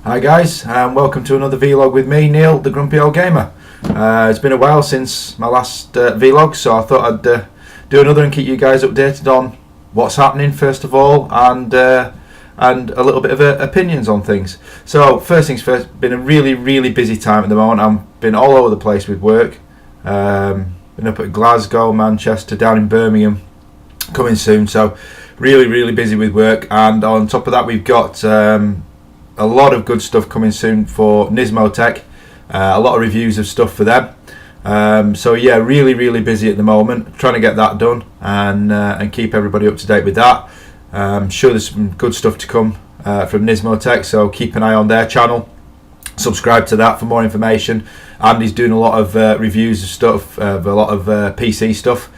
Hi guys, and welcome to another vlog with me, Neil, the Grumpy Old Gamer. It's been a while since my last vlog, so I thought I'd do another and keep you guys updated on what's happening first of all, and a little bit of opinions on things. So first things first, been a really busy time at the moment. I've been all over the place with work. Been up at Glasgow, Manchester, down in Birmingham, coming soon. So really busy with work, and on top of that we've got a lot of good stuff coming soon for Nismo Tech, a lot of reviews of stuff for them. So yeah, really busy at the moment, trying to get that done and keep everybody up to date with that. I'm sure there's some good stuff to come from Nismo Tech, so keep an eye on their channel, subscribe to that for more information. Andy's doing a lot of reviews of stuff, a lot of PC stuff,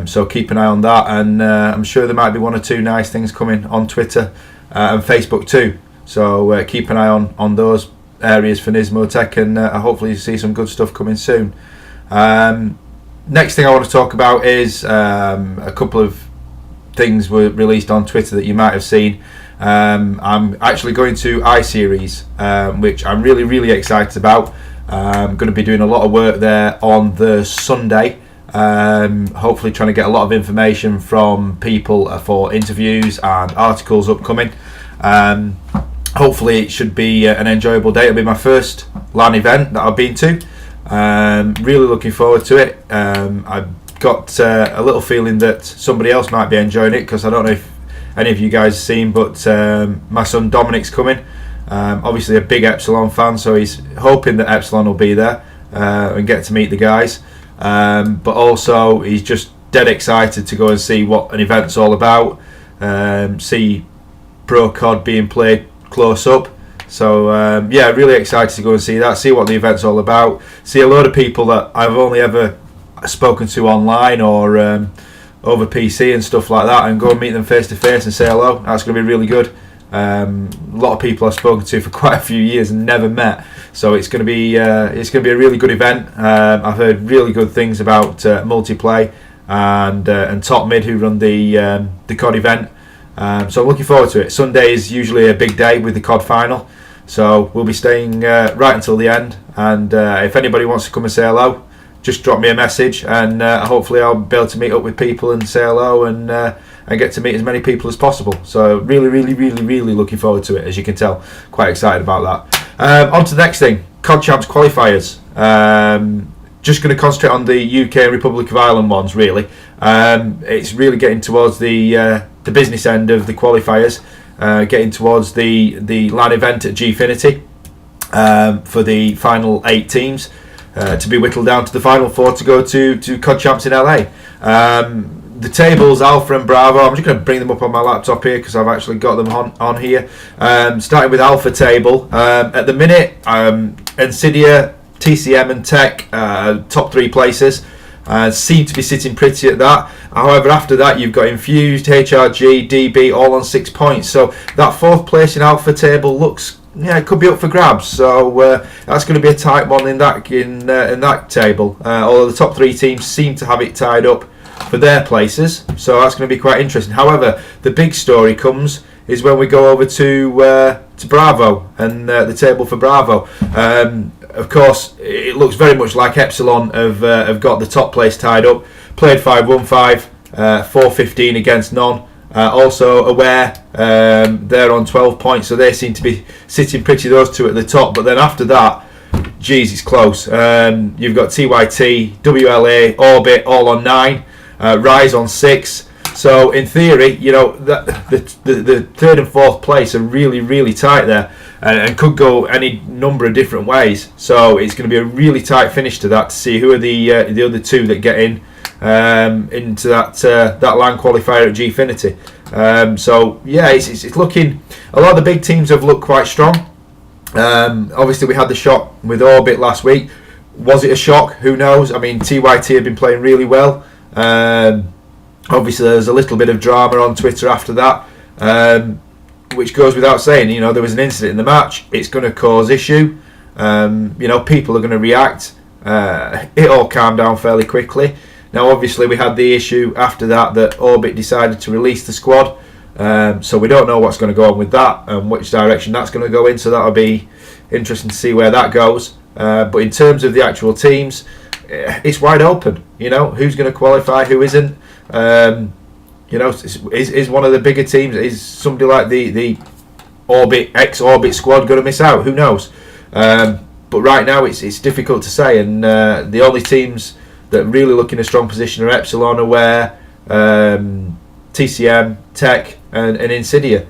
so keep an eye on that, and I'm sure there might be one or two nice things coming on Twitter and Facebook too. So keep an eye on those areas for Nismo Tech, and hopefully you see some good stuff coming soon. Next thing I want to talk about is a couple of things were released on Twitter that you might have seen. I'm actually going to iSeries, which I'm really excited about. I'm going to be doing a lot of work there on the Sunday, hopefully trying to get a lot of information from people for interviews and articles upcoming. Hopefully it should be an enjoyable day. It'll be my first LAN event that I've been to. Really looking forward to it. I've got a little feeling that somebody else might be enjoying it, because I don't know if any of you guys have seen, but my son Dominic's coming. Obviously a big Epsilon fan, so he's hoping that Epsilon will be there and get to meet the guys. But also he's just dead excited to go and see what an event's all about, see Pro CoD being played close up. So yeah, really excited to go and see that, see what the event's all about, see a load of people that I've only ever spoken to online or over PC and stuff like that, and go and meet them face to face and say hello. That's going to be really good. A lot of people I've spoken to for quite a few years and never met, so it's going to be a really good event. I've heard really good things about Multiplay and Top Mid, who run the CoD event. So I'm looking forward to it. Sunday is usually a big day with the CoD final, so we'll be staying right until the end, and if anybody wants to come and say hello, just drop me a message, and hopefully I'll be able to meet up with people and say hello and get to meet as many people as possible. So really looking forward to it, as you can tell. Quite excited about that. On to the next thing, CoD Champs Qualifiers. Just going to concentrate on the UK and Republic of Ireland ones, really. It's really getting towards the business end of the qualifiers, getting towards the LAN event at Gfinity for the final 8 teams, to be whittled down to the final 4 to go to CoD Champs in LA. The tables, Alpha and Bravo, I'm just going to bring them up on my laptop here because I've actually got them on here. Starting with Alpha table, at the minute, Nvidia, TCM and Tech, top 3 places, seem to be sitting pretty at that. However, after that you've got Infused, HRG, DB all on 6 points, so that 4th place in Alpha table looks, it could be up for grabs. So that's going to be a tight one in that table, although the top 3 teams seem to have it tied up for their places, so that's going to be quite interesting. However, the big story is when we go over to Bravo and the table for Bravo. Of course, it looks very much like Epsilon have got the top place tied up. Played 5-1-5, 4-15 against none. Also Aware, they're on 12 points, so they seem to be sitting pretty, those two at the top. But then after that, geez, it's close. You've got TYT, WLA, Orbit all on 9, Rise on 6. So in theory, that the 3rd and 4th place are really tight there, and could go any number of different ways. So it's going to be a really tight finish to that, to see who are the other 2 that get into that LAN qualifier at Gfinity. So yeah, it's looking, a lot of the big teams have looked quite strong. Obviously we had the shock with Orbit last week. Was it a shock? Who knows? I mean, TYT have been playing really well. Obviously there was a little bit of drama on Twitter after that, which goes without saying. There was an incident in the match. It's going to cause issue. People are going to react. It all calmed down fairly quickly. Now obviously we had the issue after that Orbit decided to release the squad So we don't know what's going to go on with that and which direction that's going to go in. So that'll be interesting to see where that goes. But in terms of the actual teams, it's wide open. You know, who's going to qualify, who isn't. You know, is one of the bigger teams, is somebody like the ex-Orbit squad going to miss out? Who knows? But right now it's difficult to say, and the only teams that really look in a strong position are Epsilon, Aware, TCM, Tech, and Insidia.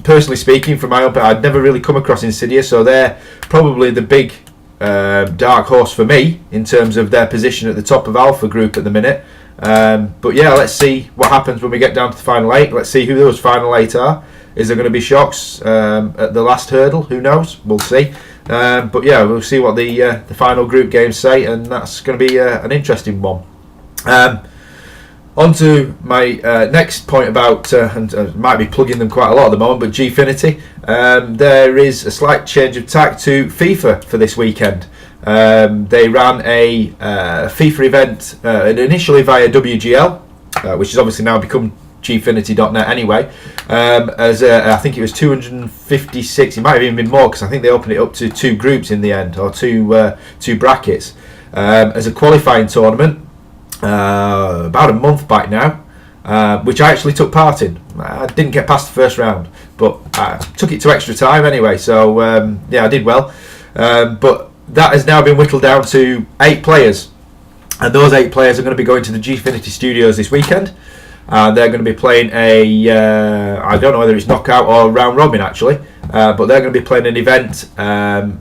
Personally speaking, from my own, I'd never really come across Insidia, so they're probably the big dark horse for me in terms of their position at the top of Alpha Group at the minute. But yeah, let's see what happens when we get down to the final 8. Let's see who those final 8 are. Is there going to be shocks at the last hurdle? Who knows? We'll see. But yeah, we'll see what the final group games say, and that's going to be an interesting one. On to my next point about, and I might be plugging them quite a lot at the moment, but Gfinity. There is a slight change of tack to FIFA for this weekend. They ran a FIFA event initially via WGL, which has obviously now become Gfinity.net anyway. As I think it was 256, it might have even been more because I think they opened it up to 2 groups in the end, or two brackets, as a qualifying tournament. About a month back now, which I actually took part in. I didn't get past the first round, but I took it to extra time anyway, so yeah, I did well. But that has now been whittled down to 8 players, and those 8 players are going to be going to the Gfinity studios this weekend. They're going to be playing I don't know whether it's knockout or round robin actually, but they're going to be playing an event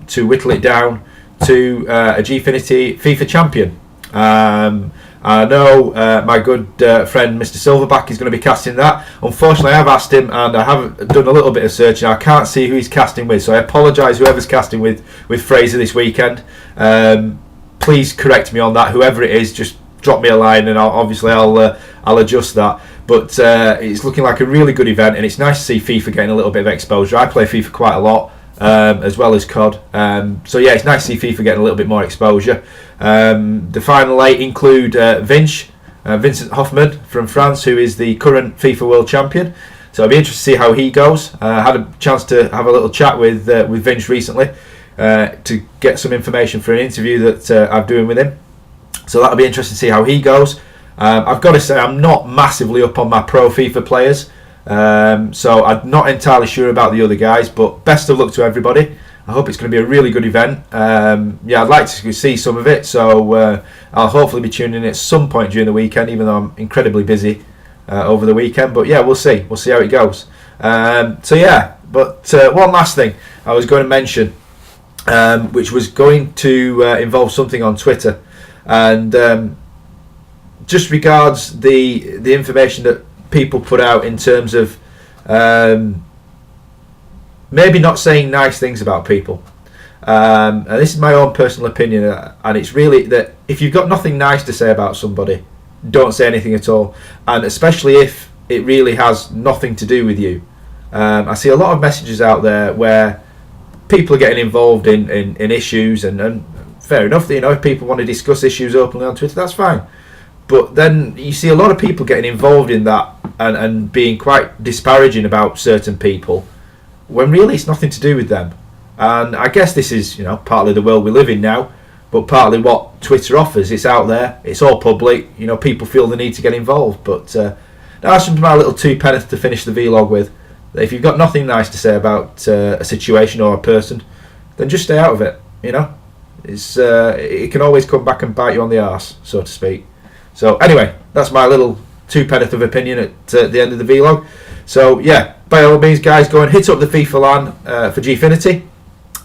to whittle it down to a Gfinity FIFA champion. I know my good friend Mr. Silverback is going to be casting that. Unfortunately, I have asked him, and I have done a little bit of searching. I can't see who he's casting with, so I apologise whoever's casting with Fraser this weekend. Please correct me on that. Whoever it is, just drop me a line, and I'll adjust that. But it's looking like a really good event, and it's nice to see FIFA getting a little bit of exposure. I play FIFA quite a lot, as well as CoD. So yeah, it's nice to see FIFA getting a little bit more exposure. The final 8 include Vincent Hoffman from France, who is the current FIFA World Champion. So I'll be interested to see how he goes. I had a chance to have a little chat with Vince recently to get some information for an interview that I'm doing with him. So that'll be interesting to see how he goes. I've got to say I'm not massively up on my pro FIFA players. So I'm not entirely sure about the other guys, but best of luck to everybody. I hope it's going to be a really good event. Yeah, I'd like to see some of it, so I'll hopefully be tuning in at some point during the weekend, even though I'm incredibly busy over the weekend. But yeah, we'll see how it goes. So yeah, but one last thing I was going to mention, which was going to involve something on Twitter, and just regards the information that people put out in terms of maybe not saying nice things about people. And this is my own personal opinion, and it's really that if you've got nothing nice to say about somebody, don't say anything at all, and especially if it really has nothing to do with you. I see a lot of messages out there where people are getting involved in issues, and fair enough, you know, if people want to discuss issues openly on Twitter, that's fine. But then you see a lot of people getting involved in that and being quite disparaging about certain people, when really it's nothing to do with them. And I guess this is, you know, partly the world we live in now, but partly what Twitter offers. It's out there, it's all public, you know, people feel the need to get involved. But that's my little 2 pence to finish the vlog with. If you've got nothing nice to say about a situation or a person, then just stay out of it, you know. It can always come back and bite you on the arse, so to speak. So anyway, that's my little 2 pence of opinion at the end of the vlog. So yeah, by all means guys, go and hit up the FIFA LAN for Gfinity.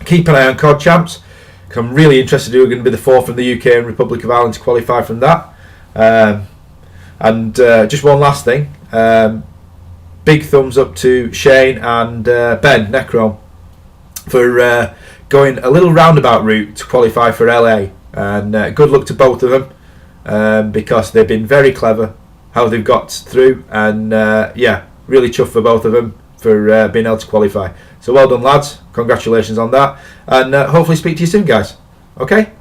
Keep an eye on CoD Champs, because I'm really interested who are going to be the 4 from the UK and Republic of Ireland to qualify from that. And just one last thing, big thumbs up to Shane and Ben Necron for going a little roundabout route to qualify for LA, and good luck to both of them, because they've been very clever how they've got through, and yeah, really chuffed for both of them for being able to qualify. So well done lads, congratulations on that, and hopefully speak to you soon guys. Okay.